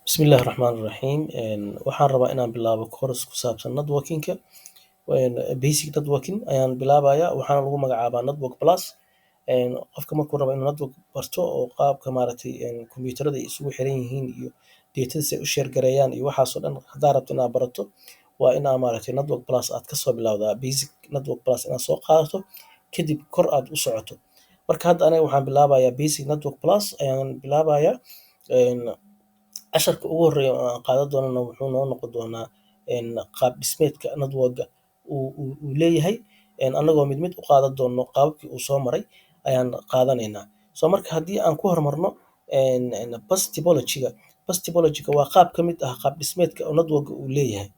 بسم الله الرحمن الرحيم waxaan rabaa inaan bilaabo course ku saabsan networking-ka basic networking ayaan bilaabayaa waxaana lagu magacaabaa network plus qofka markuu rabo inuu network barto oo qaabka maaragtay kombiyuutarada ay isugu xiran yihiin iyo data si ay u share gareeyaan iyo waxaas oo dhan haddaa rabto inaad barato waa inaa maaragtay network plus aad kasoo bilowdaa basic network plus inaad soo qaadato kadib kor aad u socoto marka hadda aniga waxaan bilaabayaa basic network plus ayaan bilaabayaa casharka ugu horeeya oo aan qaadan doonana wuxuu noo noqon doonaa qaab dhismeedka network-ga uu leeyahay annagoo mid mid u qaadan doono qaababkii uu soo maray ayaan qaadanaynaa so marka haddii aan ku hormarno bus topology-ga bus topology-ga waa qaab ka mid ah qaab dhismeedka oo network-ga uu leeyahay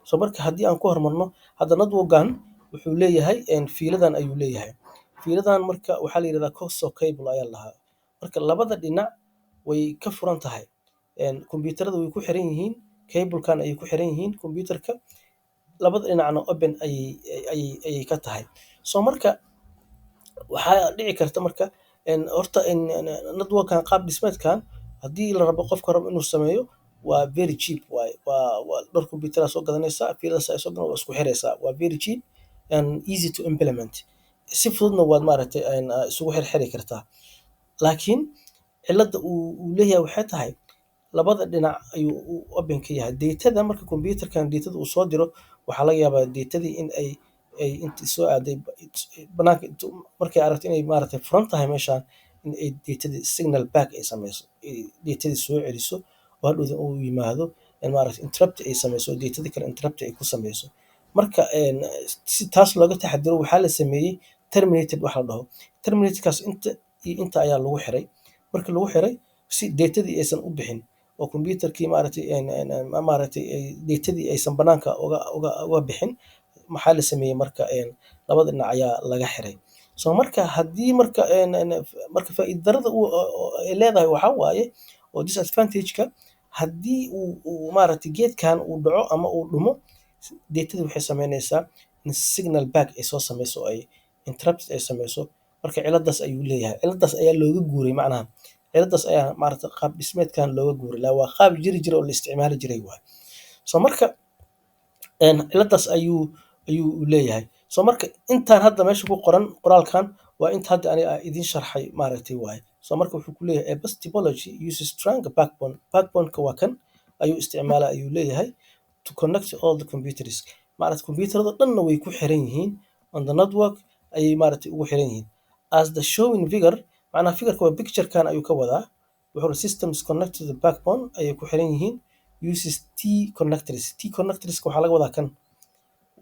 so marka haddii aan ku hormarno hadda network-gan wuxuu leeyahay fiiladan ayuu leeyahay fiiladan marka waxaa la yidhahdaa coaxial cable ayaa la dhahaa marka labada dhinac way ka furan tahay kombiyuutarada way ku xiran yihiin cablekan ayay ku xiran yihiin kombiyuutarka labada dhinacna open ayay ka tahay so marka waxaa dhici karta marka horta networkan qaab dhismeedkan haddii la rabo qofka rabo inuu sameeyo waa very cheap waaye waa dhowr kombiyuutara soo gadanaysaa fiiladaas ay soo gadan waa isku xiraysaa waa very cheap and easy to implement si fududna waad maaragtay isugu xirxiri kartaa laakiin cilada uu leeyahay waxay tahay labada dhinac ayuu open ka yahay datada marka kombiyuutarkan datada uu soo diro waxaa laga yaabaa datadii in ay intii soo aaday banaanka markay aragto inay maaragtay furan tahay meeshaan in ay datadii signal back ay sameyso datadii soo celiso oo hadhowda uu yimaado maaragtay interrupt ay sameyso datadii kale interrupt ay ku sameyso marka si taas looga taxadiro waxaa la sameeyey terminated wax la dhaho terminatedkaas inta iyo inta ayaa lagu xiray marka lagu xiray si datadii aysan u bixin oo kombiyuutarkii maaragtay datadii aysan banaanka uga bixin maxaa la sameeyey marka labada dhinac ayaa laga xiray so marka haddii marka faa'iido darrada ay leedahay waxaa waaye oo disadvantage-ka haddii uu maaragtay geedkan uu dhaco ama uu dhumo datadii waxay sameynaysaa in signal back ay soo sameyso oo ay interrupt ay sameyso marka ciladaas ayuu leeyahay ciladaas ayaa looga guuray macnaha ciladaas ayaa maaragtay qaab dhismeedkan looga guuray waa qaab jiri jira oo la isticmaali jiray waay so marka ciladaas ayuu leeyahay so marka intaan hadda meesha ku qoran qoraalkan waa inta hadda aniga idin sharxay maaragtay waay so marka wuxuu ku leeyahay a bus topology uses strong backbone-ka waa kan ayuu isticmaala ayuu leeyahay to connect all the computers maaragtay kombiyuutarada dhanna way ku xiran yihiin on the network ayay maaragtay ugu xiran yihiin as the showing figure macnaha figureka waa picturekan ayuu ka wadaa wuxuu systems connect to the backbone ayay ku xiran yihiin uses t connectors waxaa laga wadaa kan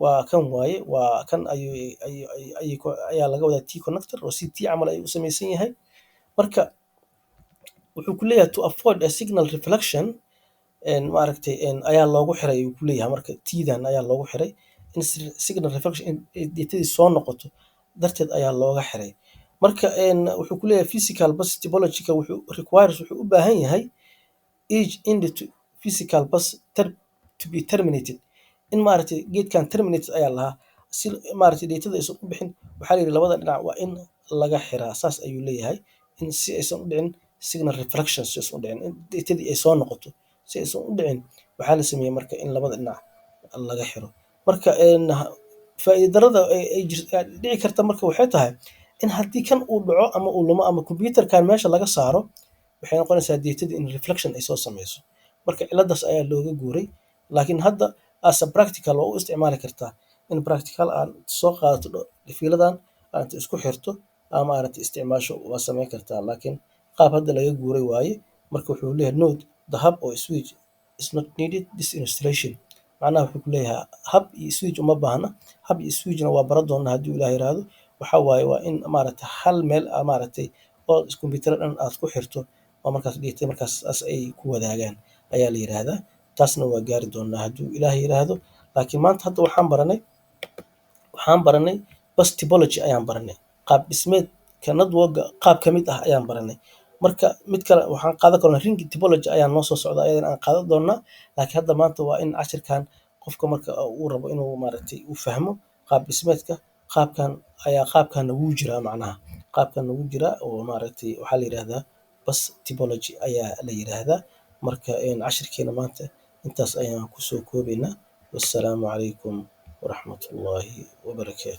waa kan waaye waa kan ayaa laga wadaa t connector oo si t camal ayuu u samaysan yahay marka wuxuu ku leeyahay to avoid a signal reflection maaragtay ayaa loogu xiray ayuu ku leeyahay marka tdan ayaa loogu xiray in signal reflection datadii soo noqoto darteed ayaa looga xiray marka wuxuu ku leeyahay physical bus topology-ka wuxuu u baahan yahay each into physical bus to be terminated in maaragtay geedkan terminated ayaa lahaa si maaragtay datada aysan u bixin waxaa la yidhi labada dhinac waa in laga xiraa saas ayuu leeyahay in si aysan u dhicin signal reflection si aysan u dhicin in datadii ay soo noqoto si aysan u dhicin waxaa la sameeyey marka in labada dhinac laga xiro marka faa'iido darrada ay dhici karta marka waxay tahay in haddii kan uu dhaco ama uu lumo ama kombiyuutarkan meesha laga saaro waxay noqonaysaa datadii in reflection ay soo sameyso marka ciladaas ayaa looga guuray laakiin hadda as a practical waa u isticmaali kartaa in practical aad soo qaadato fiiladan aad isku xirto ama maaragtay isticmaasho waa sameyn kartaa laakiin qaab hadda laga guuray waaye marka wuxuu leeyahay node the hub or switch is not needed this installation macnaha wuxuu ku leeyahay hub iyo switch uma baahna hub iyo switchna waa bara doonaa haddii ilaah yiraahdo waxaa waaye waa in maaragtay hal meel maaragtay oo kombiyuutar dhan aad ku xirto oo markaas data markaas as ay ku wadaagaan ayaa la yiraahdaa taasna waa gaari doonaa hadduu ilaah yiraahdo laakiin maanta hadda waxaan baranay bus topology ayaan baranay qaab dhismeedka network-ga qaab ka mid ah ayaan baranay marka mid kale waxaan qaadan karnaa ring topology ayaa noo soo socda ayadana aan qaadan doonaa laakiin hadda maanta waa in cashirkan qofka marka uu rabo inuu maaragtay uu fahmo qaab dhismeedka qaabkana wuu jiraa macnaha qaabkana wuu jiraa oo maaragtay waxaa la yidhahdaa bus topology ayaa la yiraahdaa marka cashirkeena maanta intaas ayaan kusoo koobaynaa. Wassalaamu calaykum waraxmatullaahi wabarakaatu.